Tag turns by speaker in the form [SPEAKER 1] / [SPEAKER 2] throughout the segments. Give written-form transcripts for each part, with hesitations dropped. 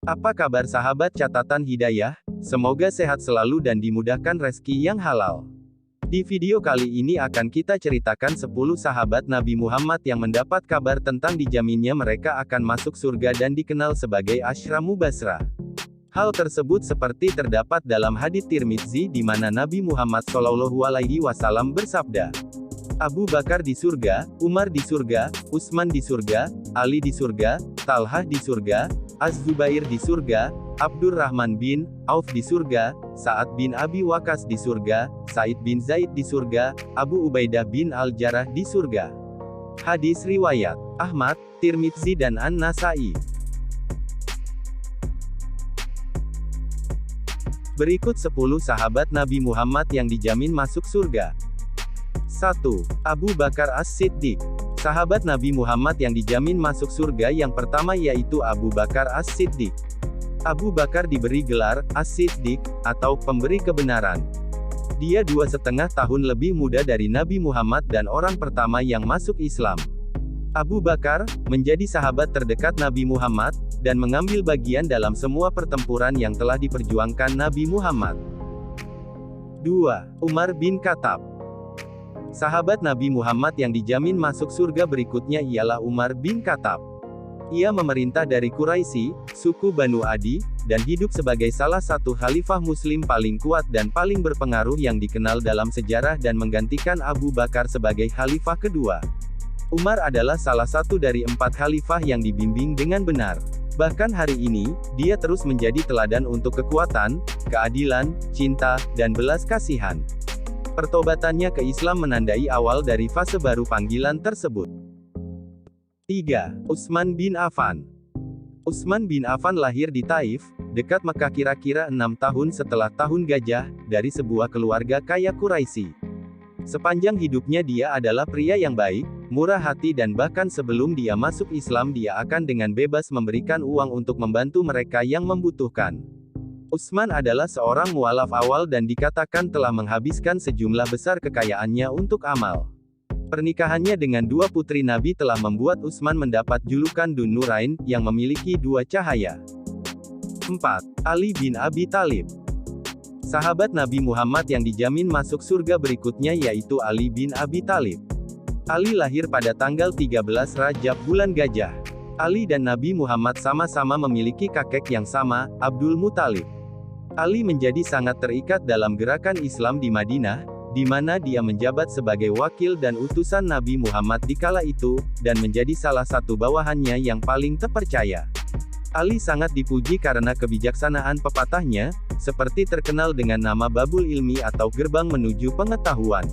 [SPEAKER 1] Apa kabar sahabat catatan hidayah? Semoga sehat selalu dan dimudahkan rezeki yang halal. Di video kali ini akan kita ceritakan 10 sahabat Nabi Muhammad yang mendapat kabar tentang dijaminnya mereka akan masuk surga dan dikenal sebagai Asyra Mubasyrah. Hal tersebut seperti terdapat dalam hadits Tirmidzi di mana Nabi Muhammad SAW bersabda, Abu Bakar di surga, Umar di surga, Utsman di surga, Ali di surga, Talhah di surga, Az-Zubair di surga, Abdurrahman bin Auf di surga, Sa'ad bin Abi Waqqas di surga, Sa'id bin Zaid di surga, Abu Ubaidah bin Al-Jarrah di surga. Hadis riwayat Ahmad, Tirmidzi dan An-Nasa'i. Berikut 10 sahabat Nabi Muhammad yang dijamin masuk surga. 1. Abu Bakar As-Siddiq. Sahabat Nabi Muhammad yang dijamin masuk surga yang pertama yaitu Abu Bakar As-Siddiq. Abu Bakar diberi gelar As-Siddiq, atau pemberi kebenaran. Dia 2,5 tahun lebih muda dari Nabi Muhammad dan orang pertama yang masuk Islam. Abu Bakar menjadi sahabat terdekat Nabi Muhammad, dan mengambil bagian dalam semua pertempuran yang telah diperjuangkan Nabi Muhammad. 2. Umar bin Khattab. Sahabat Nabi Muhammad yang dijamin masuk surga berikutnya ialah Umar bin Khattab. Ia memerintah dari Quraisy, suku Banu Adi, dan hidup sebagai salah satu khalifah muslim paling kuat dan paling berpengaruh yang dikenal dalam sejarah dan menggantikan Abu Bakar sebagai khalifah kedua. Umar adalah salah satu dari 4 khalifah yang dibimbing dengan benar. Bahkan hari ini, dia terus menjadi teladan untuk kekuatan, keadilan, cinta, dan belas kasihan. Pertobatannya ke Islam menandai awal dari fase baru panggilan tersebut. 3. Utsman bin Affan. Utsman bin Affan lahir di Taif, dekat Mekah kira-kira 6 tahun setelah Tahun Gajah, dari sebuah keluarga kaya Quraisy. Sepanjang hidupnya dia adalah pria yang baik, murah hati dan bahkan sebelum dia masuk Islam dia akan dengan bebas memberikan uang untuk membantu mereka yang membutuhkan. Utsman adalah seorang mualaf awal dan dikatakan telah menghabiskan sejumlah besar kekayaannya untuk amal. Pernikahannya dengan 2 putri Nabi telah membuat Utsman mendapat julukan Dun Nurain, yang memiliki 2 cahaya. 4. Ali bin Abi Thalib. Sahabat Nabi Muhammad yang dijamin masuk surga berikutnya yaitu Ali bin Abi Thalib. Ali lahir pada tanggal 13 Rajab bulan Gajah. Ali dan Nabi Muhammad sama-sama memiliki kakek yang sama, Abdul Muthalib. Ali menjadi sangat terikat dalam gerakan Islam di Madinah, di mana dia menjabat sebagai wakil dan utusan Nabi Muhammad di kala itu, dan menjadi salah satu bawahannya yang paling terpercaya. Ali sangat dipuji karena kebijaksanaan pepatahnya, seperti terkenal dengan nama Babul Ilmi atau gerbang menuju pengetahuan.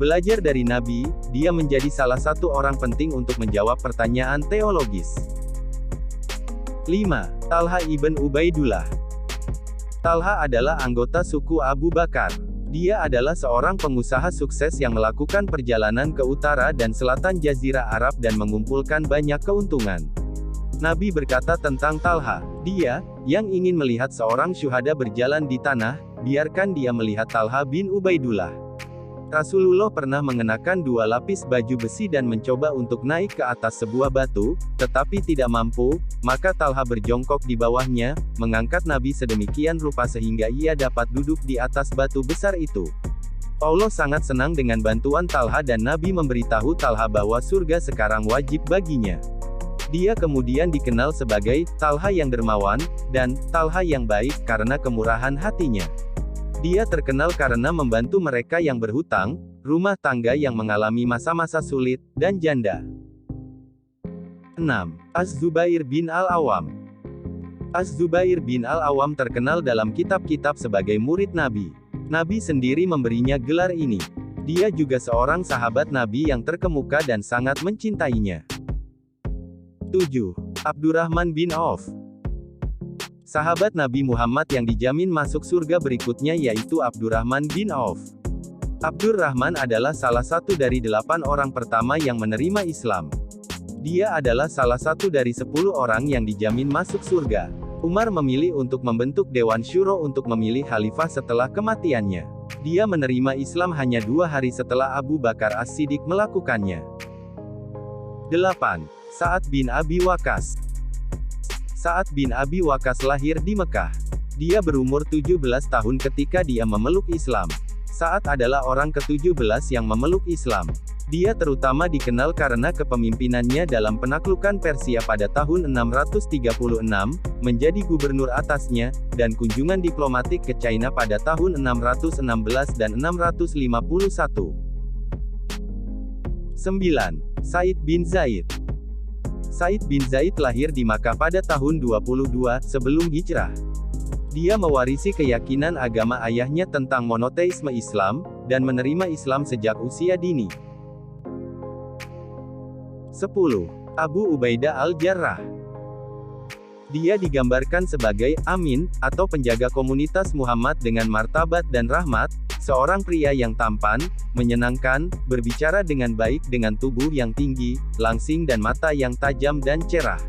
[SPEAKER 1] Belajar dari Nabi, dia menjadi salah satu orang penting untuk menjawab pertanyaan teologis. 5. Talha ibn Ubaidullah. Talha adalah anggota suku Abu Bakar. Dia adalah seorang pengusaha sukses yang melakukan perjalanan ke utara dan selatan Jazirah Arab dan mengumpulkan banyak keuntungan. Nabi berkata tentang Talha, dia, yang ingin melihat seorang syuhada berjalan di tanah, biarkan dia melihat Talha bin Ubaidullah. Rasulullah pernah mengenakan 2 lapis baju besi dan mencoba untuk naik ke atas sebuah batu, tetapi tidak mampu, maka Talha berjongkok di bawahnya, mengangkat Nabi sedemikian rupa sehingga ia dapat duduk di atas batu besar itu. Allah sangat senang dengan bantuan Talha dan Nabi memberitahu Talha bahwa surga sekarang wajib baginya. Dia kemudian dikenal sebagai Talha yang dermawan, dan Talha yang baik karena kemurahan hatinya. Dia terkenal karena membantu mereka yang berhutang, rumah tangga yang mengalami masa-masa sulit, dan janda. 6. Az-Zubair bin Al-Awwam. Az-Zubair bin Al-Awwam terkenal dalam kitab-kitab sebagai murid Nabi. Nabi sendiri memberinya gelar ini. Dia juga seorang sahabat Nabi yang terkemuka dan sangat mencintainya. 7. Abdurrahman bin Auf. Sahabat Nabi Muhammad yang dijamin masuk surga berikutnya yaitu Abdurrahman bin Auf. Abdurrahman adalah salah satu dari 8 orang pertama yang menerima Islam. Dia adalah salah satu dari 10 orang yang dijamin masuk surga. Umar memilih untuk membentuk Dewan Syuro untuk memilih khalifah setelah kematiannya. Dia menerima Islam hanya 2 hari setelah Abu Bakar As-Siddiq melakukannya. 8. Sa'ad bin Abi Waqqas. Sa'ad bin Abi Waqqas lahir di Mekah. Dia berumur 17 tahun ketika dia memeluk Islam. Sa'ad adalah orang ke-17 yang memeluk Islam. Dia terutama dikenal karena kepemimpinannya dalam penaklukan Persia pada tahun 636, menjadi gubernur atasnya, dan kunjungan diplomatik ke China pada tahun 616 dan 651. 9. Said bin Zaid. Said bin Zaid lahir di Makkah pada tahun 22 sebelum hijrah. Dia mewarisi keyakinan agama ayahnya tentang monoteisme Islam, dan menerima Islam sejak usia dini. 10. Abu Ubaidah al-Jarrah. Dia digambarkan sebagai Amin, atau penjaga komunitas Muhammad dengan martabat dan rahmat, seorang pria yang tampan, menyenangkan, berbicara dengan baik dengan tubuh yang tinggi, langsing dan mata yang tajam dan cerah.